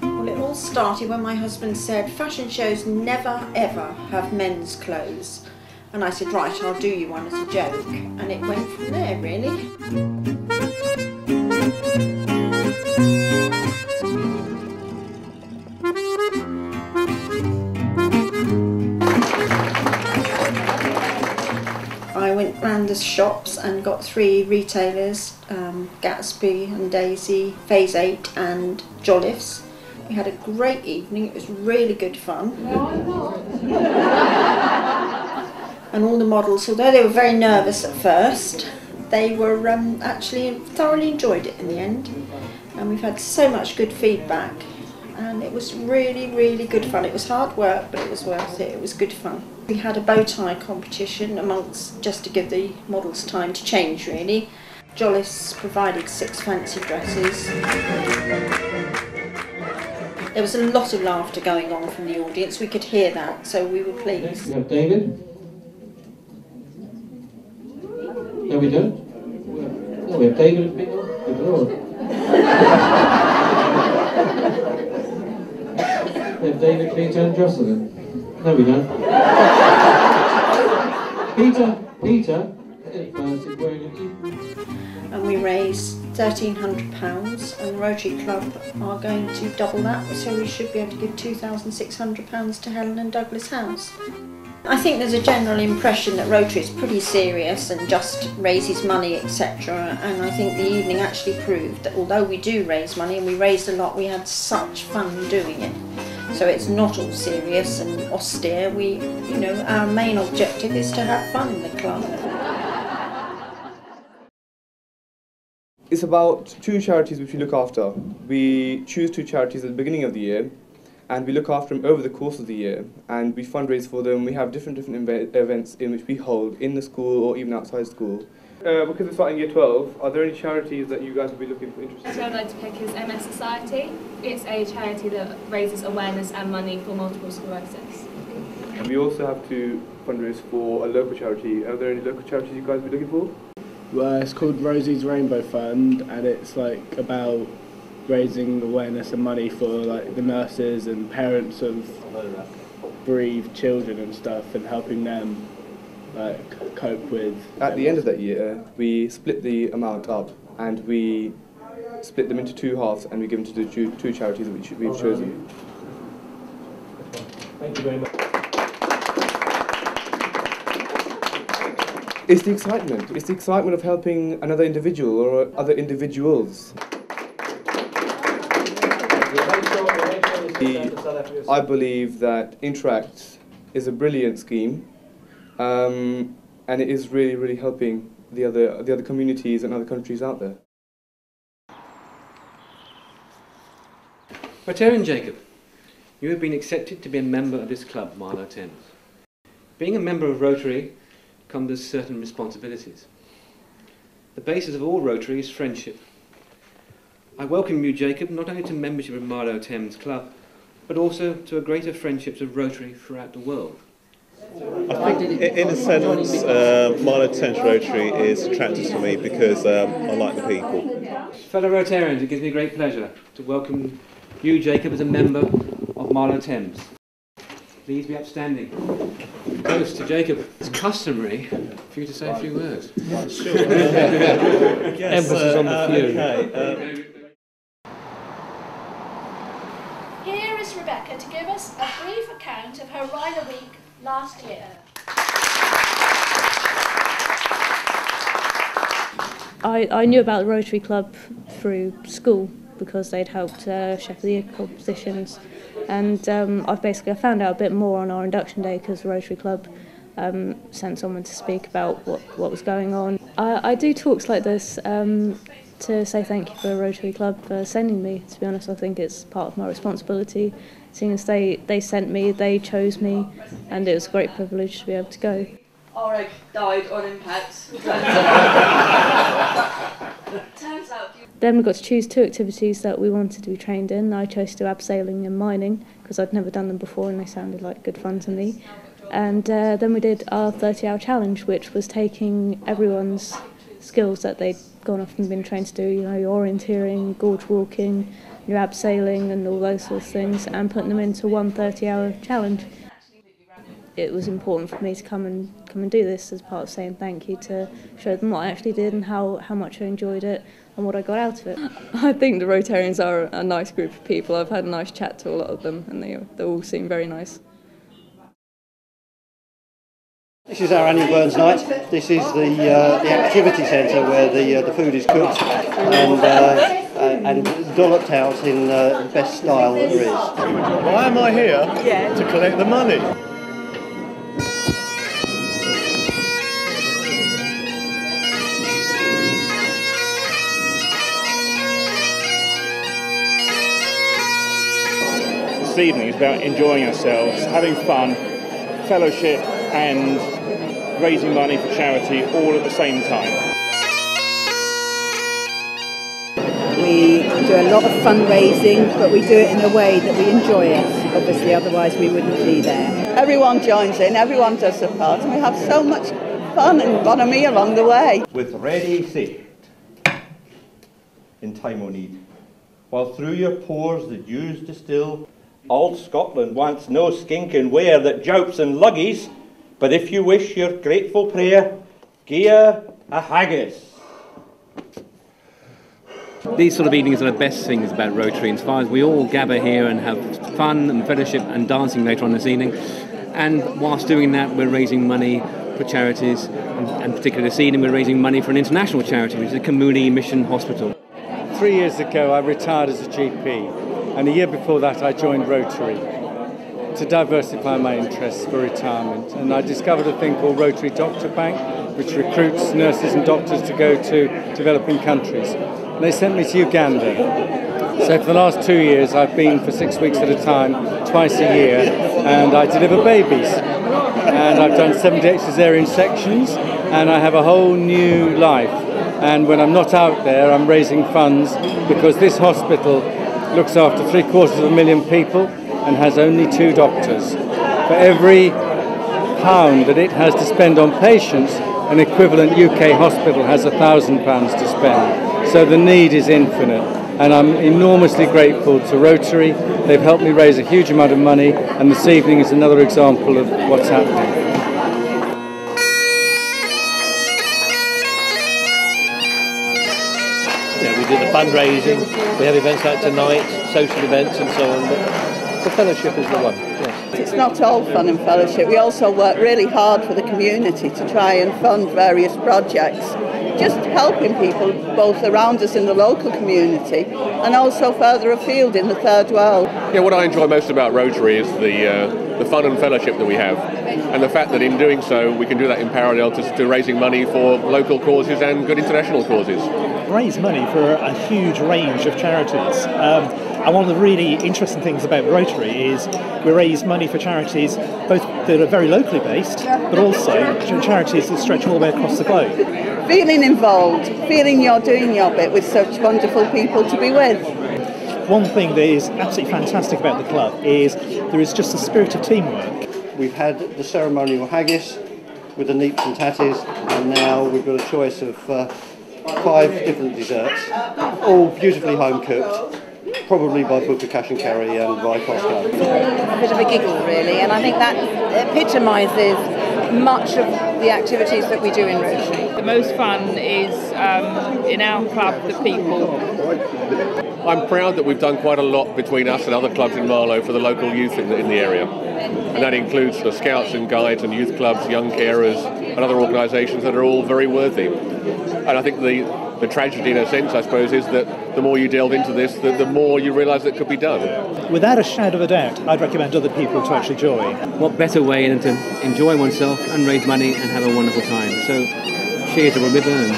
Well, it all started when my husband said fashion shows never ever have men's clothes, and I said, right, I'll do you one as a joke, and it went from there really. I went round the shops and got 3 retailers, Gatsby and Daisy, Phase 8 and Jolliffe. We had a great evening, it was really good fun. And all the models, although they were very nervous at first, they were actually thoroughly enjoyed it in the end. And we've had so much good feedback, and it was really, really good fun. It was hard work, but it was worth it. It was good fun. We had a bow tie competition amongst, just to give the models time to change really. Jolliffe's provided 6 fancy dresses. There was a lot of laughter going on from the audience. We could hear that, so we were pleased. Next we have David. No, we don't. No, we have David and Bingo. Good Lord. We have David, Peter and Jocelyn. No, we don't. Peter first is wearing an equal. And we raised £1,300, and the Rotary Club are going to double that, so we should be able to give £2,600 to Helen and Douglas House. I think there's a general impression that Rotary is pretty serious and just raises money, etc. And I think the evening actually proved that although we do raise money, and we raised a lot, we had such fun doing it. So it's not all serious and austere. Our main objective is to have fun in the club. It's about 2 charities which we look after. We choose 2 charities at the beginning of the year, and we look after them over the course of the year, and we fundraise for them. We have different events in which we hold in the school or even outside school. Because we're starting year 12, are there any charities that you guys would be looking for interested in? So I'd like to pick is MS Society. It's a charity that raises awareness and money for multiple sclerosis. And we also have to fundraise for a local charity. Are there any local charities you guys would be looking for? Well, it's called Rosie's Rainbow Fund, and it's like about raising awareness and money for like the nurses and parents of bereaved children and stuff, and helping them like cope with. At the end of that year, we split the amount up, and we split them into 2 halves, and we give them to the 2 charities that we've chosen. Thank you very much. It's the excitement. It's the excitement of helping another individual or other individuals. I believe that Interact is a brilliant scheme, and it is really, really helping the other communities and other countries out there. Rotarian Jacob, you have been accepted to be a member of this club, Marlow Thames. Being a member of Rotary comes with certain responsibilities. The basis of all Rotary is friendship. I welcome you, Jacob, not only to membership of Marlow Thames Club, but also to a greater friendships of Rotary throughout the world. I think, in a sense, Marlow Thames Rotary is attractive to me because I like the people. Fellow Rotarians, it gives me great pleasure to welcome you, Jacob, as a member of Marlow Thames. Please be upstanding. Close to Jacob. It's customary for you to say a few words. Sure. Emphasis on the few. Okay, Here is Rebecca to give us a brief account of her Rider Week last year. I knew about the Rotary Club through school because they'd helped Chef of the Year competitions, and I found out a bit more on our induction day because the Rotary Club sent someone to speak about what was going on. I do talks like this to say thank you for the Rotary Club for sending me. To be honest, I think it's part of my responsibility, seeing as they sent me, they chose me, and it was a great privilege to be able to go. Our egg died on impact. Turns out. Then we got to choose 2 activities that we wanted to be trained in. I chose to do abseiling and mining because I'd never done them before and they sounded like good fun to me. And then we did our 30-hour challenge, which was taking everyone's skills that they'd gone off and been trained to do, you know, your orienteering, gorge walking, your abseiling and all those sorts of things, and putting them into one 30-hour challenge. It was important for me to come and do this as part of saying thank you, to show them what I actually did and how much I enjoyed it and what I got out of it. I think the Rotarians are a nice group of people. I've had a nice chat to a lot of them, and they all seem very nice. This is our annual Burns night. This is the activity centre where the food is cooked and dolloped out in the best style that there is. Why am I here? To collect the money. This evening is about enjoying ourselves, having fun, fellowship and raising money for charity all at the same time. We do a lot of fundraising, but we do it in a way that we enjoy it. Obviously, otherwise we wouldn't be there. Everyone joins in, everyone does their part, and we have so much fun and bonhomie along the way. With ready, set, in time o' need, while through your pores the dews distill. All Scotland wants no skinking ware that joups and luggies, but if you wish your grateful prayer, gie her a haggis. These sort of evenings are the best things about Rotary, as far as we all gather here and have fun and fellowship and dancing later on this evening. And whilst doing that, we're raising money for charities, and particularly this evening we're raising money for an international charity, which is the Kamuni Mission Hospital. 3 years ago I retired as a GP, and a year before that I joined Rotary to diversify my interests for retirement. And I discovered a thing called Rotary Doctor Bank, which recruits nurses and doctors to go to developing countries. And they sent me to Uganda. So for the last 2 years I've been for 6 weeks at a time, twice a year, and I deliver babies. And I've done 78 cesarean sections, and I have a whole new life. And when I'm not out there, I'm raising funds, because this hospital looks after 750,000 people and has only 2 doctors. For every pound that it has to spend on patients, an equivalent UK hospital has £1,000 to spend. So the need is infinite, and I'm enormously grateful to Rotary. They've helped me raise a huge amount of money, and this evening is another example of what's happening. We do the fundraising, we have events like tonight, social events and so on, but the fellowship is the one, yes. It's not all fun and fellowship. We also work really hard for the community to try and fund various projects, just helping people both around us in the local community and also further afield in the third world. Yeah, what I enjoy most about Rotary is the fun and fellowship that we have, and the fact that in doing so we can do that in parallel to raising money for local causes and good international causes. Raise money for a huge range of charities. And one of the really interesting things about Rotary is we raise money for charities both that are very locally based, but also charities that stretch all the way across the globe. Feeling involved, feeling you're doing your bit with such wonderful people to be with. One thing that is absolutely fantastic about the club is there is just a spirit of teamwork. We've had the ceremonial haggis with the neeps and tatties, and now we've got a choice of 5 different desserts, all beautifully home cooked, probably by Booker Cash and Carry and by Costco. A bit of a giggle really, and I think that epitomises much of the activities that we do in Rotary. The most fun is in our club, the people. I'm proud that we've done quite a lot between us and other clubs in Marlow for the local youth in the area. And that includes the Scouts and Guides and youth clubs, young carers and other organisations that are all very worthy. And I think the tragedy in a sense, I suppose, is that the more you delve into this, the more you realise that could be done. Without a shadow of a doubt, I'd recommend other people to actually join. What better way than to enjoy oneself and raise money and have a wonderful time. So cheers to what we've earned.